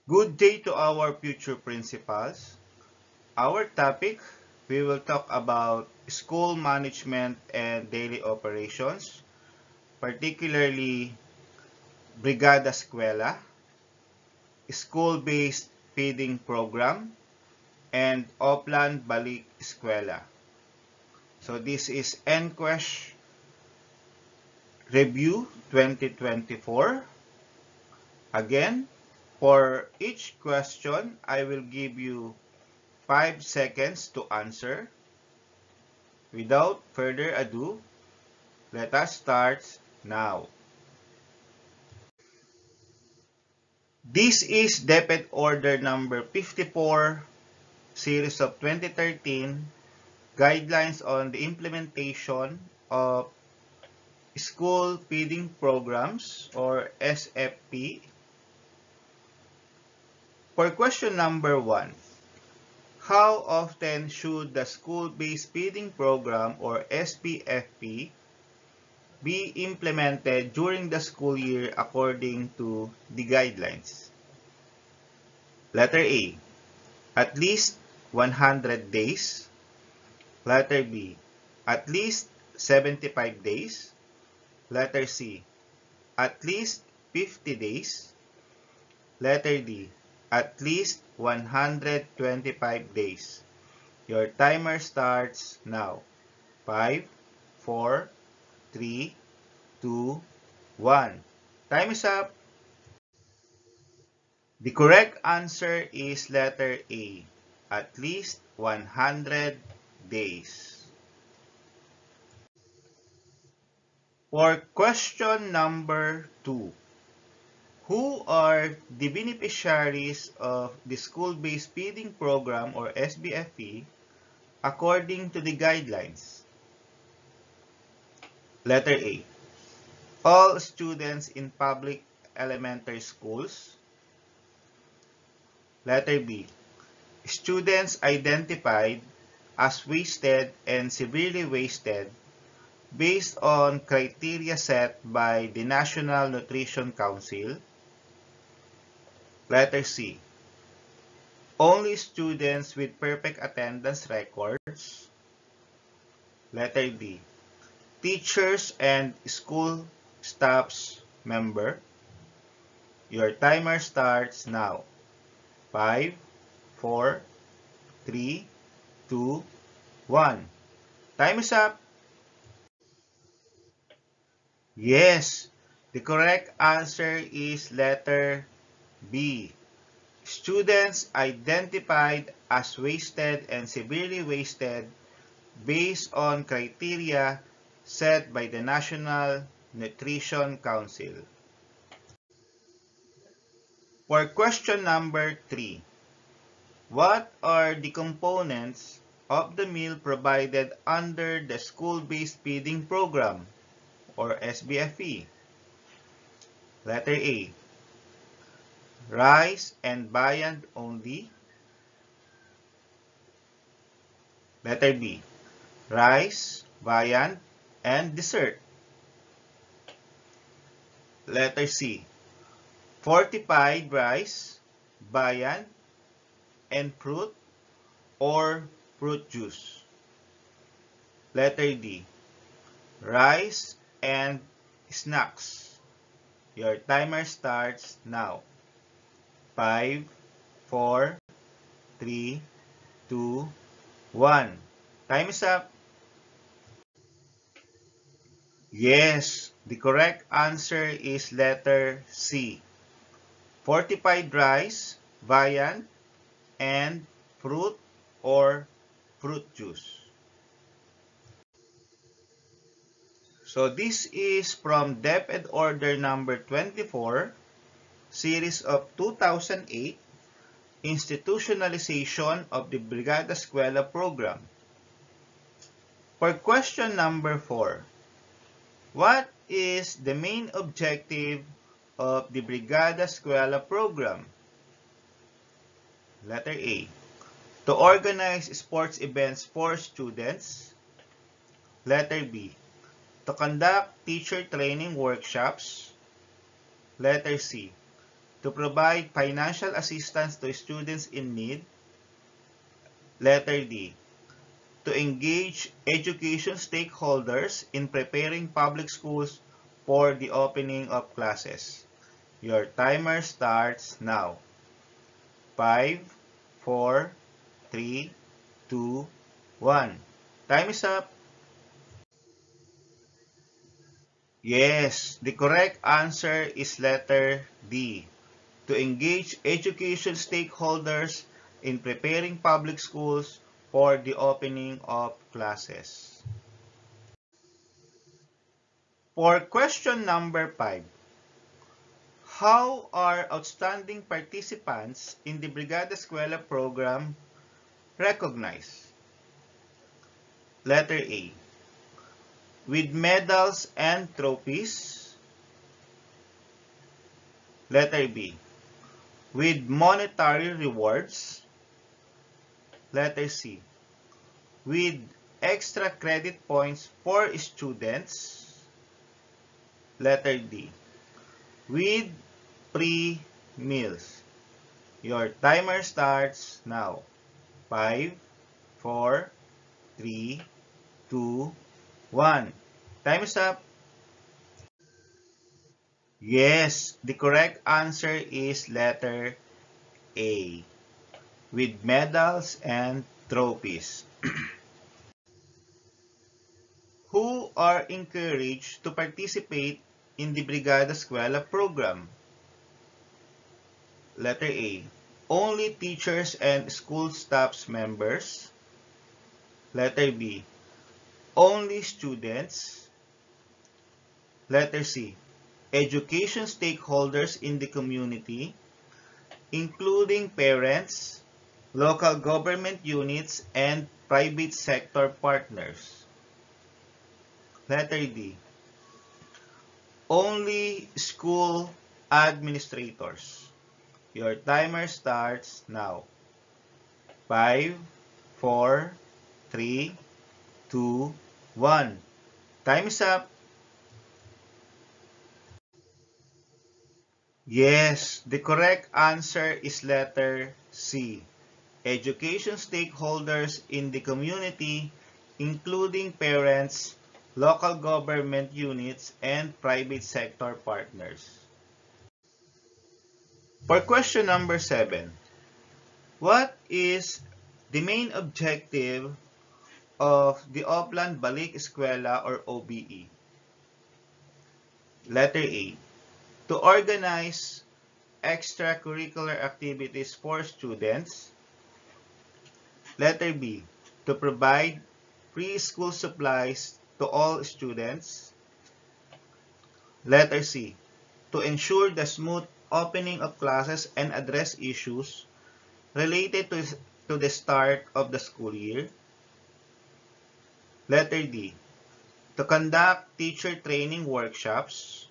Good day to our future principals. Our topic, we will talk about school management and daily operations, particularly Brigada Eskwela, school-based feeding program, and Oplan Balik Eskwela. So this is NQuest Review 2024. Again, for each question, I will give you 5 seconds to answer. Without further ado, let us start now. This is DepEd Order number 54, series of 2013, Guidelines on the Implementation of School Feeding Programs or SFP. For question number 1, how often should the School-Based Feeding Program or SBFP be implemented during the school year according to the guidelines? Letter A, at least 100 days. Letter B, at least 75 days. Letter C, at least 50 days. Letter D, at least 125 days. Your timer starts now. 5, 4, 3, 2, 1. Time is up. The correct answer is letter A, at least 100 days. For question number 2, who are the beneficiaries of the School-Based Feeding Program or SBFP according to the guidelines? Letter A, all students in public elementary schools. Letter B, students identified as wasted and severely wasted based on criteria set by the National Nutrition Council. Letter C, only students with perfect attendance records. Letter D, teachers and school staffs member. Your timer starts now. 5, 4, 3, 2, 1. Time is up. Yes, the correct answer is letter B. Students identified as wasted and severely wasted based on criteria set by the National Nutrition Council. For question number 3, what are the components of the meal provided under the School-Based Feeding Program or SBFE? Letter A, rice and viand only. Letter B, rice, viand, and dessert. Letter C, fortified rice, viand, and fruit or fruit juice. Letter D, rice and snacks. Your timer starts now. 5, 4, 3, 2, 1. Time is up. Yes, the correct answer is letter C. Fortified rice, viand, and fruit or fruit juice. So this is from DepEd Order number 24, series of 2008, Institutionalization of the Brigada Eskwela Program. For question number 4, what is the main objective of the Brigada Eskwela Program? Letter A, to organize sports events for students. Letter B, to conduct teacher training workshops. Letter C, To provide financial assistance to students in need. Letter D. To engage education stakeholders in preparing public schools for the opening of classes. Your timer starts now. 5, 4, 3, 2, 1. Time is up. Yes, the correct answer is letter D. To engage education stakeholders in preparing public schools for the opening of classes. For question number 5, how are outstanding participants in the Brigada Eskwela program recognized? Letter A. With medals and trophies. Letter B. With monetary rewards. Letter C. With extra credit points for students. Letter D. With free meals. Your timer starts now. 5, 4, 3, 2, 1. Time is up. Yes, the correct answer is letter A. With medals and trophies. Who are encouraged to participate in the Brigada Eskwela program? Letter A. Only teachers and school staff members. Letter B. Only students. Letter C. Education stakeholders in the community, including parents, local government units, and private sector partners. Letter D. Only school administrators. Your timer starts now. 5, 4, 3, 2, 1. Time is up. Yes, the correct answer is letter C. Education stakeholders in the community, including parents, local government units, and private sector partners. For question number 7, what is the main objective of the Oplan Balik Eskwela or OBE? Letter A. To organize extracurricular activities for students. Letter B. To provide free school supplies to all students. Letter C. To ensure the smooth opening of classes and address issues related to the start of the school year. Letter D. To conduct teacher training workshops.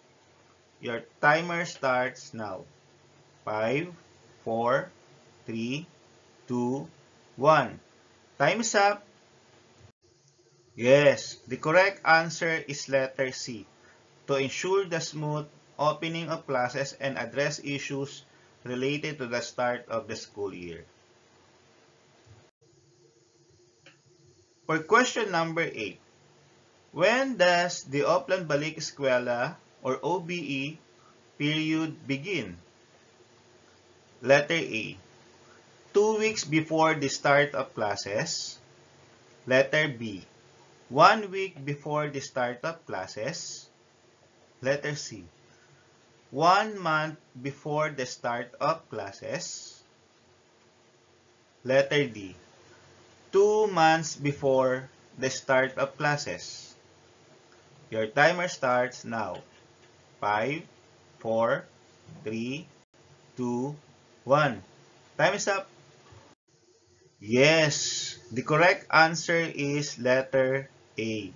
Your timer starts now. 5, 4, 3, 2, 1. Time is up. Yes, the correct answer is letter C. To ensure the smooth opening of classes and address issues related to the start of the school year. For question number 8, when does the Oplan Balik Eskwela or OBE period begin? Letter A. 2 weeks before the start of classes. Letter B. 1 week before the start of classes. Letter C. 1 month before the start of classes. Letter D. 2 months before the start of classes. Your timer starts now. 5, 4, 3, 2, 1. Time is up. Yes, the correct answer is letter A.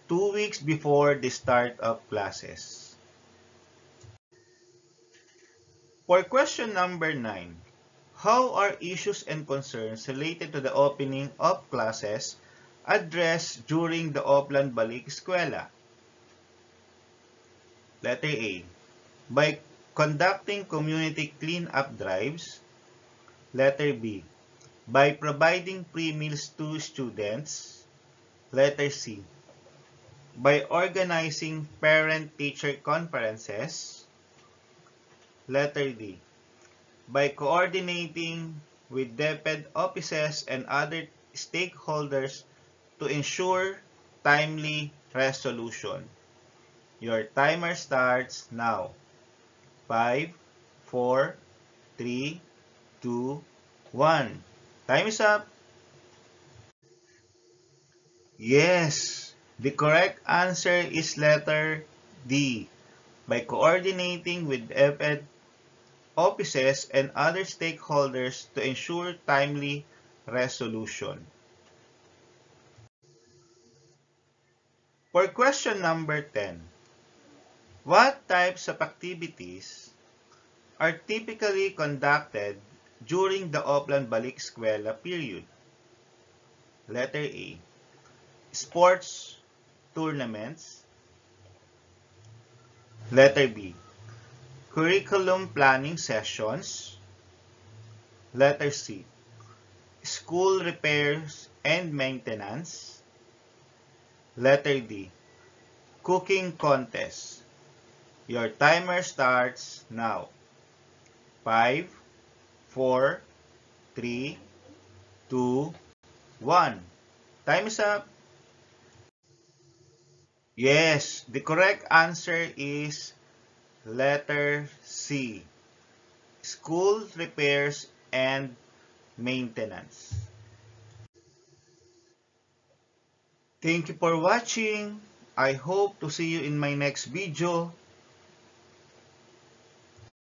2 weeks before the start of classes. For question number 9, how are issues and concerns related to the opening of classes addressed during the Oplan Balik Eskwela? Letter A. By conducting community cleanup drives. Letter B, by providing free meals to students. Letter C, by organizing parent-teacher conferences. Letter D, by coordinating with DepEd offices and other stakeholders to ensure timely resolution. Your timer starts now. 5, 4, 3, 2, 1. Time is up. Yes, the correct answer is letter D. By coordinating with DepEd offices and other stakeholders to ensure timely resolution. For question number 10, what types of activities are typically conducted during the Oplan Balik Eskwela period? Letter A, sports tournaments. Letter B, curriculum planning sessions. Letter C, school repairs and maintenance. Letter D, cooking contest. Your timer starts now. 5, 4, 3, 2, 1. Time is up. Yes, the correct answer is letter C. School repairs and maintenance. Thank you for watching. I hope to see you in my next video.